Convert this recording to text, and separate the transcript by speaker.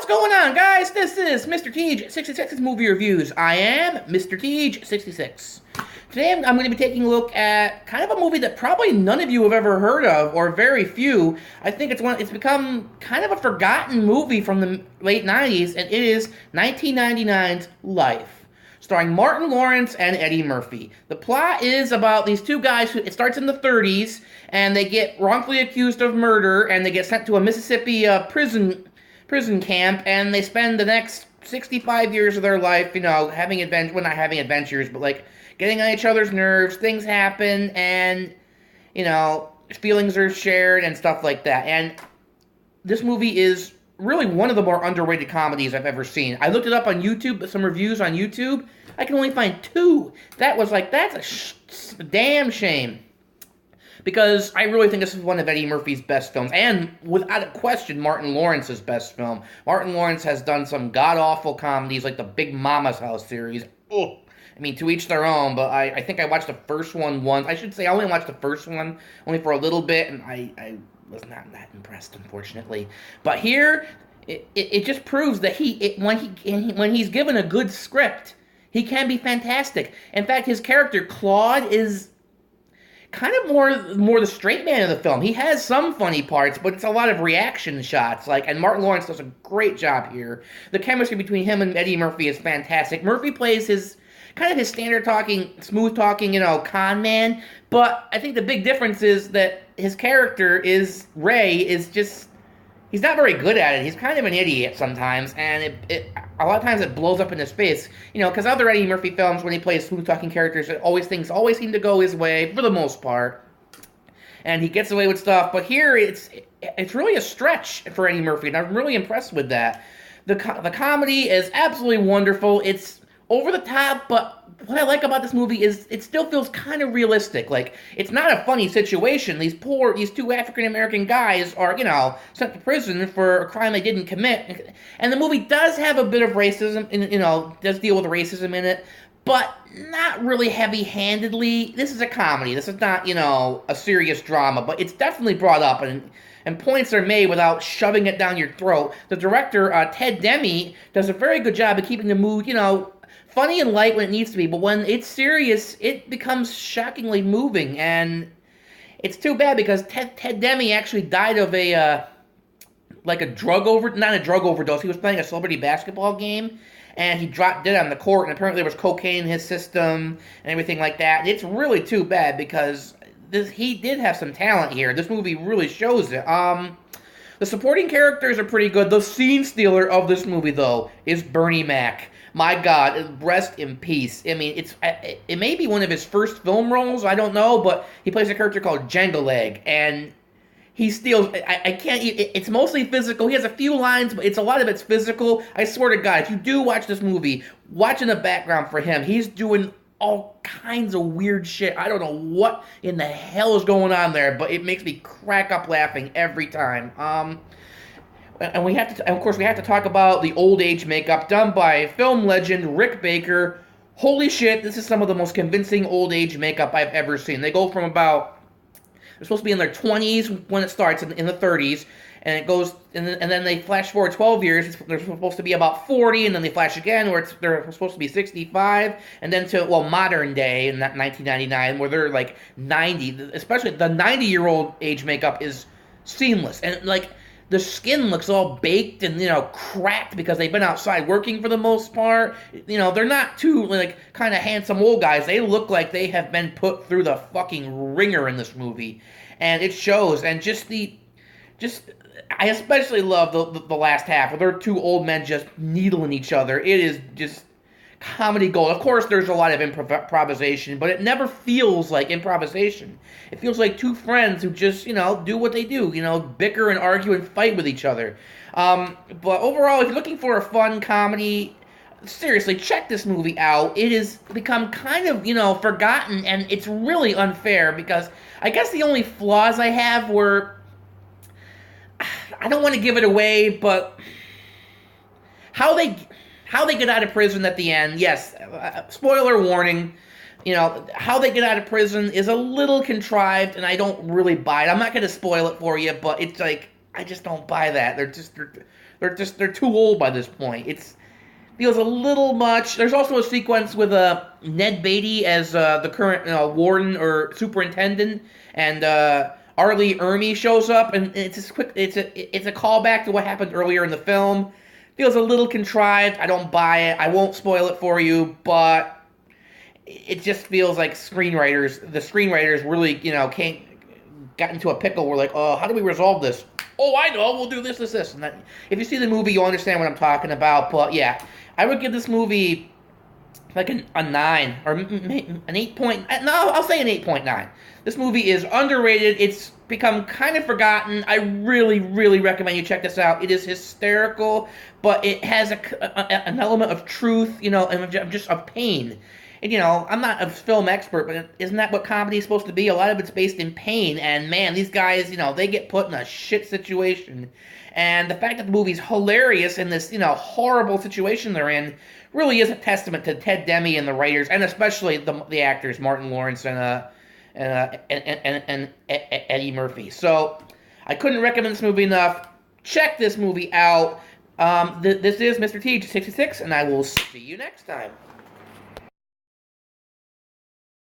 Speaker 1: What's going on, guys? This is Mr. Teej66's Movie Reviews. I am Mr. Teej66. Today I'm going to be taking a look at kind of a movie that probably none of you have ever heard of, or very few. I think it's become kind of a forgotten movie from the late 90s, and it is 1999's Life, starring Martin Lawrence and Eddie Murphy. The plot is about these two guys. It starts in the 30s, and they get wrongfully accused of murder, and they get sent to a Mississippi prison camp, and they spend the next 65 years of their life, having adventures, well, not having adventures, but like getting on each other's nerves. Things happen, and feelings are shared and stuff like that. And this movie is really one of the more underrated comedies I've ever seen. I looked it up on YouTube, but some reviews on YouTube, I can only find 2. That's a damn shame. Because I really think this is one of Eddie Murphy's best films, and without a question, Martin Lawrence's best film. Martin Lawrence has done some god-awful comedies, like the Big Mama's House series. Ugh. I mean, to each their own, but I think I watched the first one once. I should say I only watched the first one, only for a little bit, and I was not that impressed, unfortunately. But here, it just proves that when he's given a good script, he can be fantastic. In fact, his character, Claude, is kind of more the straight man of the film. He has some funny parts, but it's a lot of reaction shots. And Martin Lawrence does a great job here. The chemistry between him and Eddie Murphy is fantastic. Murphy plays his standard talking, smooth talking, con man. But I think the big difference is that his character Ray is just, he's not very good at it. He's kind of an idiot sometimes, and a lot of times it blows up in his face. Because other Eddie Murphy films, when he plays smooth-talking characters, things always seem to go his way, for the most part. And he gets away with stuff. But here, it's really a stretch for Eddie Murphy, and I'm really impressed with that. The comedy is absolutely wonderful. It's over the top, but what I like about this movie is it still feels kind of realistic. It's not a funny situation. These two African-American guys are, sent to prison for a crime they didn't commit. And the movie does have a bit of racism, does deal with racism in it, but not really heavy-handedly. This is a comedy. This is not, a serious drama, but it's definitely brought up, and points are made without shoving it down your throat. The director, Ted Demme, does a very good job of keeping the mood, funny and light when it needs to be, but when it's serious, it becomes shockingly moving, and it's too bad because Ted Demme actually died of not a drug overdose. He was playing a celebrity basketball game, and he dropped dead on the court, and apparently there was cocaine in his system and everything like that. And it's really too bad because he did have some talent here. This movie really shows it. The supporting characters are pretty good. The scene stealer of this movie, though, is Bernie Mac. My God, rest in peace. I mean, it may be one of his first film roles, I don't know, but he plays a character called Jell-o, and he steals. It's mostly physical. He has a few lines, but a lot of it's physical. I swear to God, if you do watch this movie, watch in the background for him. He's doing all kinds of weird shit. I don't know what in the hell is going on there, but it makes me crack up laughing every time. And of course, we have to talk about the old age makeup done by film legend Rick Baker. Holy shit, this is some of the most convincing old age makeup I've ever seen. They go from they're supposed to be in their 20s when it starts, in the 30s, and it goes, and then they flash forward 12 years. They're supposed to be about 40, and then they flash again where they're supposed to be 65, and then to, modern day in 1999 where they're 90. Especially the 90-year-old age makeup is seamless, and the skin looks all baked and, cracked because they've been outside working for the most part. They're not too, kind of handsome old guys. They look like they have been put through the fucking ringer in this movie. And it shows. And I especially love the last half, where they're two old men just needling each other. It is just comedy gold. Of course, there's a lot of improvisation, but it never feels like improvisation. It feels like two friends who just, do what they do, bicker and argue and fight with each other. But overall, if you're looking for a fun comedy, seriously, check this movie out. It has become kind of, forgotten, and it's really unfair because I guess the only flaws I have were, I don't want to give it away, but how they get out of prison at the end, yes, spoiler warning, how they get out of prison is a little contrived, and I don't really buy it. I'm not going to spoil it for you, but it's I just don't buy that. They're they're too old by this point. It's feels a little much. There's also a sequence with Ned Beatty as the current warden or superintendent, and Arlie Ermy shows up, and it's just quick. It's a callback to what happened earlier in the film. Feels a little contrived. I don't buy it. I won't spoil it for you, but it just feels like the screenwriters really can't got into a pickle. We're like, oh, how do we resolve this? Oh, I know. We'll do this. And that, if you see the movie, you'll understand what I'm talking about. But yeah, I would give this movie like a 9 or an 8 point. No, I'll say an 8.9. This movie is underrated. It's become kind of forgotten. I really, really recommend you check this out. It is hysterical, but it has an element of truth, and just of pain. And, I'm not a film expert, but isn't that what comedy is supposed to be? A lot of it's based in pain, and man, these guys, they get put in a shit situation. And the fact that the movie's hilarious in this, horrible situation they're in really is a testament to Ted Demme and the writers, and especially the actors, Martin Lawrence and Eddie Murphy. So, I couldn't recommend this movie enough. Check this movie out. This is Mr. T, 66, and I will see you next time.